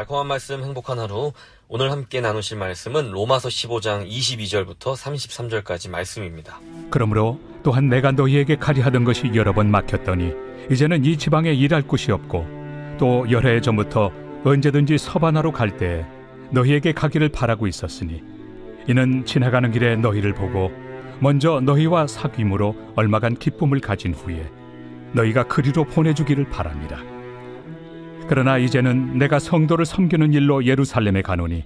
달콤한 말씀, 행복한 하루. 오늘 함께 나누실 말씀은 로마서 15장 22절부터 33절까지 말씀입니다. 그러므로 또한 내가 너희에게 가리 하던 것이 여러 번 막혔더니 이제는 이 지방에 일할 곳이 없고 또 여러 해 전부터 언제든지 서바나로 갈 때에 너희에게 가기를 바라고 있었으니 이는 지나가는 길에 너희를 보고 먼저 너희와 사귐으로 얼마간 기쁨을 가진 후에 너희가 그리로 보내주기를 바랍니다. 그러나 이제는 내가 성도를 섬기는 일로 예루살렘에 가노니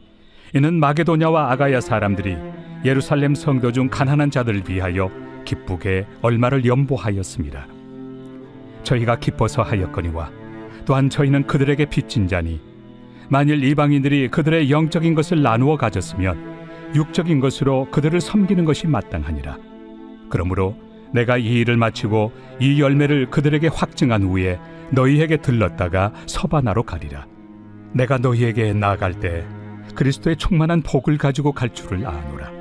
이는 마게도냐와 아가야 사람들이 예루살렘 성도 중 가난한 자들을 위하여 기쁘게 얼마를 연보하였습니다. 저희가 기뻐서 하였거니와 또한 저희는 그들에게 빚진 자니 만일 이방인들이 그들의 영적인 것을 나누어 가졌으면 육적인 것으로 그들을 섬기는 것이 마땅하니라. 그러므로 내가 이 일을 마치고 이 열매를 그들에게 확증한 후에 너희에게 들렀다가 서바나로 가리라. 내가 너희에게 나아갈 때 그리스도의 충만한 복을 가지고 갈 줄을 아노라.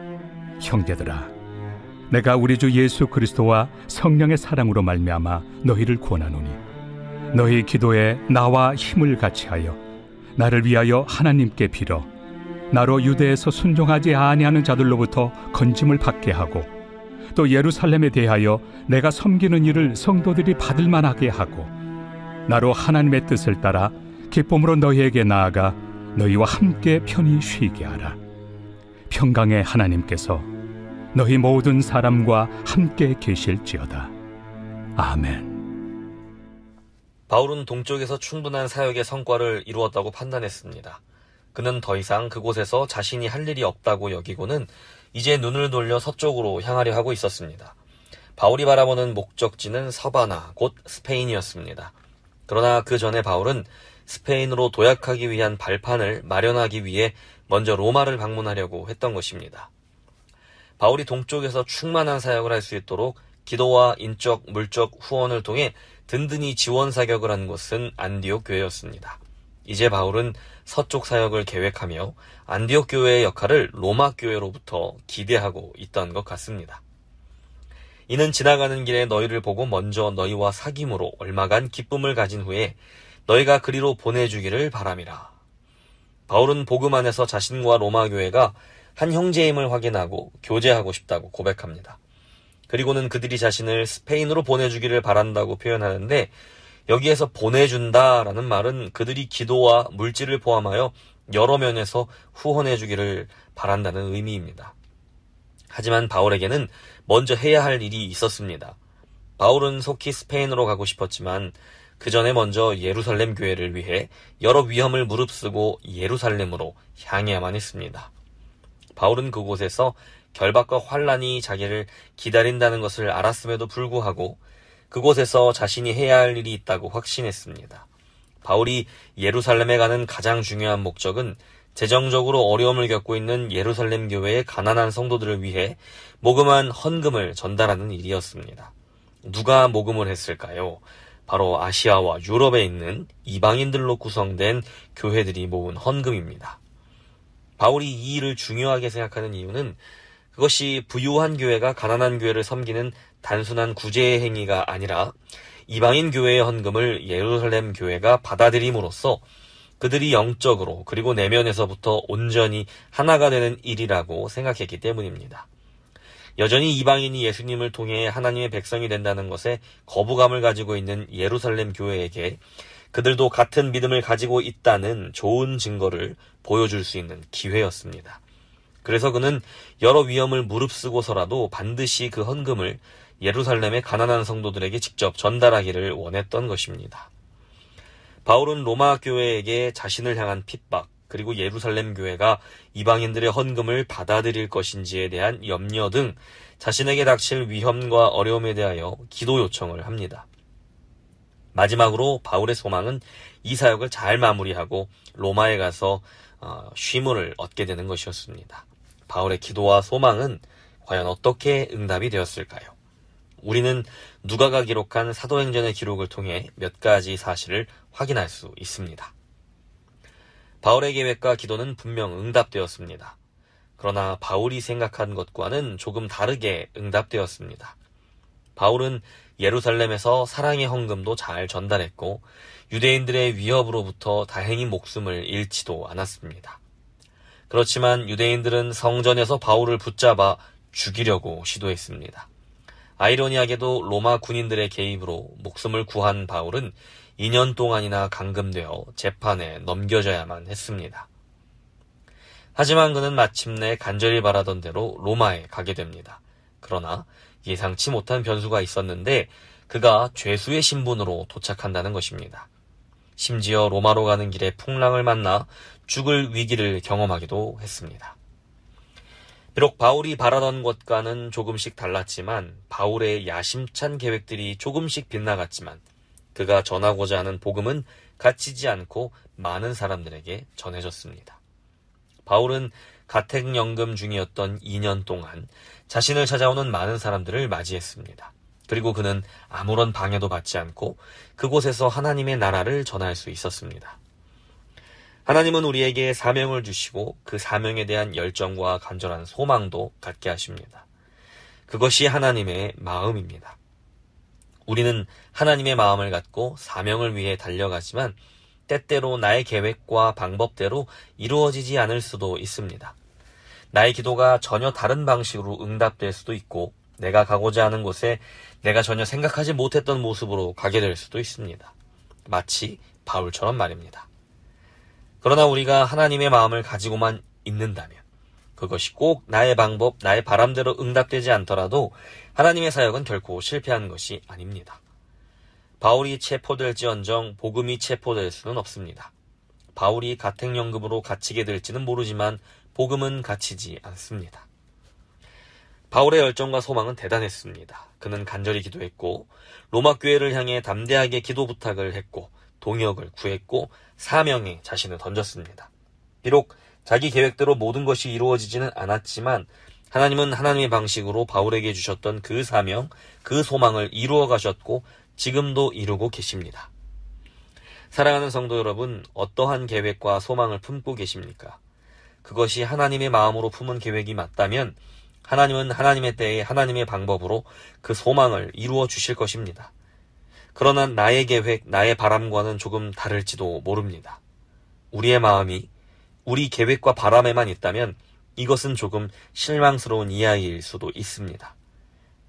형제들아, 내가 우리 주 예수 그리스도와 성령의 사랑으로 말미암아 너희를 권하노니 너희 기도에 나와 힘을 같이하여 나를 위하여 하나님께 빌어 나로 유대에서 순종하지 아니하는 자들로부터 건짐을 받게 하고 또 예루살렘에 대하여 내가 섬기는 일을 성도들이 받을 만하게 하고 나로 하나님의 뜻을 따라 기쁨으로 너희에게 나아가 너희와 함께 편히 쉬게 하라. 평강의 하나님께서 너희 모든 사람과 함께 계실지어다. 아멘. 바울은 동쪽에서 충분한 사역의 성과를 이루었다고 판단했습니다. 그는 더 이상 그곳에서 자신이 할 일이 없다고 여기고는 이제 눈을 돌려 서쪽으로 향하려 하고 있었습니다. 바울이 바라보는 목적지는 서바나, 곧 스페인이었습니다. 그러나 그 전에 바울은 스페인으로 도약하기 위한 발판을 마련하기 위해 먼저 로마를 방문하려고 했던 것입니다. 바울이 동쪽에서 충만한 사역을 할 수 있도록 기도와 인적, 물적 후원을 통해 든든히 지원 사격을 한 곳은 안디옥 교회였습니다. 이제 바울은 서쪽 사역을 계획하며 안디옥 교회의 역할을 로마 교회로부터 기대하고 있던 것 같습니다. 이는 지나가는 길에 너희를 보고 먼저 너희와 사귐으로 얼마간 기쁨을 가진 후에 너희가 그리로 보내주기를 바람이라. 바울은 복음 안에서 자신과 로마 교회가 한 형제임을 확인하고 교제하고 싶다고 고백합니다. 그리고는 그들이 자신을 스페인으로 보내주기를 바란다고 표현하는데 여기에서 보내준다라는 말은 그들이 기도와 물질을 포함하여 여러 면에서 후원해주기를 바란다는 의미입니다. 하지만 바울에게는 먼저 해야 할 일이 있었습니다. 바울은 속히 스페인으로 가고 싶었지만 그 전에 먼저 예루살렘 교회를 위해 여러 위험을 무릅쓰고 예루살렘으로 향해야만 했습니다. 바울은 그곳에서 결박과 환란이 자기를 기다린다는 것을 알았음에도 불구하고 그곳에서 자신이 해야 할 일이 있다고 확신했습니다. 바울이 예루살렘에 가는 가장 중요한 목적은 재정적으로 어려움을 겪고 있는 예루살렘 교회의 가난한 성도들을 위해 모금한 헌금을 전달하는 일이었습니다. 누가 모금을 했을까요? 바로 아시아와 유럽에 있는 이방인들로 구성된 교회들이 모은 헌금입니다. 바울이 이 일을 중요하게 생각하는 이유는 그것이 부유한 교회가 가난한 교회를 섬기는 단순한 구제의 행위가 아니라 이방인 교회의 헌금을 예루살렘 교회가 받아들임으로써 그들이 영적으로 그리고 내면에서부터 온전히 하나가 되는 일이라고 생각했기 때문입니다. 여전히 이방인이 예수님을 통해 하나님의 백성이 된다는 것에 거부감을 가지고 있는 예루살렘 교회에게 그들도 같은 믿음을 가지고 있다는 좋은 증거를 보여줄 수 있는 기회였습니다. 그래서 그는 여러 위험을 무릅쓰고서라도 반드시 그 헌금을 예루살렘의 가난한 성도들에게 직접 전달하기를 원했던 것입니다. 바울은 로마 교회에게 자신을 향한 핍박, 그리고 예루살렘 교회가 이방인들의 헌금을 받아들일 것인지에 대한 염려 등 자신에게 닥칠 위험과 어려움에 대하여 기도 요청을 합니다. 마지막으로 바울의 소망은 이 사역을 잘 마무리하고 로마에 가서 쉼을 얻게 되는 것이었습니다. 바울의 기도와 소망은 과연 어떻게 응답이 되었을까요? 우리는 누가가 기록한 사도행전의 기록을 통해 몇 가지 사실을 확인할 수 있습니다. 바울의 계획과 기도는 분명 응답되었습니다. 그러나 바울이 생각한 것과는 조금 다르게 응답되었습니다. 바울은 예루살렘에서 사랑의 헌금도 잘 전달했고 유대인들의 위협으로부터 다행히 목숨을 잃지도 않았습니다. 그렇지만 유대인들은 성전에서 바울을 붙잡아 죽이려고 시도했습니다. 아이러니하게도 로마 군인들의 개입으로 목숨을 구한 바울은 2년 동안이나 감금되어 재판에 넘겨져야만 했습니다. 하지만 그는 마침내 간절히 바라던 대로 로마에 가게 됩니다. 그러나 예상치 못한 변수가 있었는데 그가 죄수의 신분으로 도착한다는 것입니다. 심지어 로마로 가는 길에 풍랑을 만나 죽을 위기를 경험하기도 했습니다. 비록 바울이 바라던 것과는 조금씩 달랐지만 바울의 야심찬 계획들이 조금씩 빗나갔지만 그가 전하고자 하는 복음은 갇히지 않고 많은 사람들에게 전해졌습니다. 바울은 가택연금 중이었던 2년 동안 자신을 찾아오는 많은 사람들을 맞이했습니다. 그리고 그는 아무런 방해도 받지 않고 그곳에서 하나님의 나라를 전할 수 있었습니다. 하나님은 우리에게 사명을 주시고 그 사명에 대한 열정과 간절한 소망도 갖게 하십니다. 그것이 하나님의 마음입니다. 우리는 하나님의 마음을 갖고 사명을 위해 달려가지만 때때로 나의 계획과 방법대로 이루어지지 않을 수도 있습니다. 나의 기도가 전혀 다른 방식으로 응답될 수도 있고 내가 가고자 하는 곳에 내가 전혀 생각하지 못했던 모습으로 가게 될 수도 있습니다. 마치 바울처럼 말입니다. 그러나 우리가 하나님의 마음을 가지고만 있는다면 그것이 꼭 나의 방법, 나의 바람대로 응답되지 않더라도 하나님의 사역은 결코 실패한 것이 아닙니다. 바울이 체포될지언정 복음이 체포될 수는 없습니다. 바울이 가택연금으로 갇히게 될지는 모르지만 복음은 갇히지 않습니다. 바울의 열정과 소망은 대단했습니다. 그는 간절히 기도했고 로마 교회를 향해 담대하게 기도 부탁을 했고 동역을 구했고 사명에 자신을 던졌습니다. 비록 자기 계획대로 모든 것이 이루어지지는 않았지만 하나님은 하나님의 방식으로 바울에게 주셨던 그 사명, 그 소망을 이루어 가셨고 지금도 이루고 계십니다. 사랑하는 성도 여러분, 어떠한 계획과 소망을 품고 계십니까? 그것이 하나님의 마음으로 품은 계획이 맞다면 하나님은 하나님의 때에 하나님의 방법으로 그 소망을 이루어 주실 것입니다. 그러나 나의 계획, 나의 바람과는 조금 다를지도 모릅니다. 우리의 마음이 우리 계획과 바람에만 있다면 이것은 조금 실망스러운 이야기일 수도 있습니다.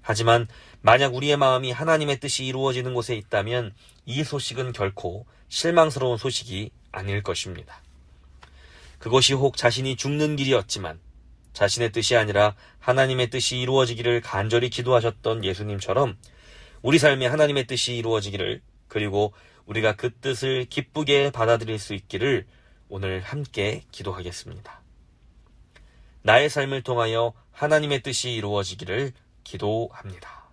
하지만 만약 우리의 마음이 하나님의 뜻이 이루어지는 곳에 있다면 이 소식은 결코 실망스러운 소식이 아닐 것입니다. 그것이 혹 자신이 죽는 길이었지만 자신의 뜻이 아니라 하나님의 뜻이 이루어지기를 간절히 기도하셨던 예수님처럼 우리 삶에 하나님의 뜻이 이루어지기를, 그리고 우리가 그 뜻을 기쁘게 받아들일 수 있기를 오늘 함께 기도하겠습니다. 나의 삶을 통하여 하나님의 뜻이 이루어지기를 기도합니다.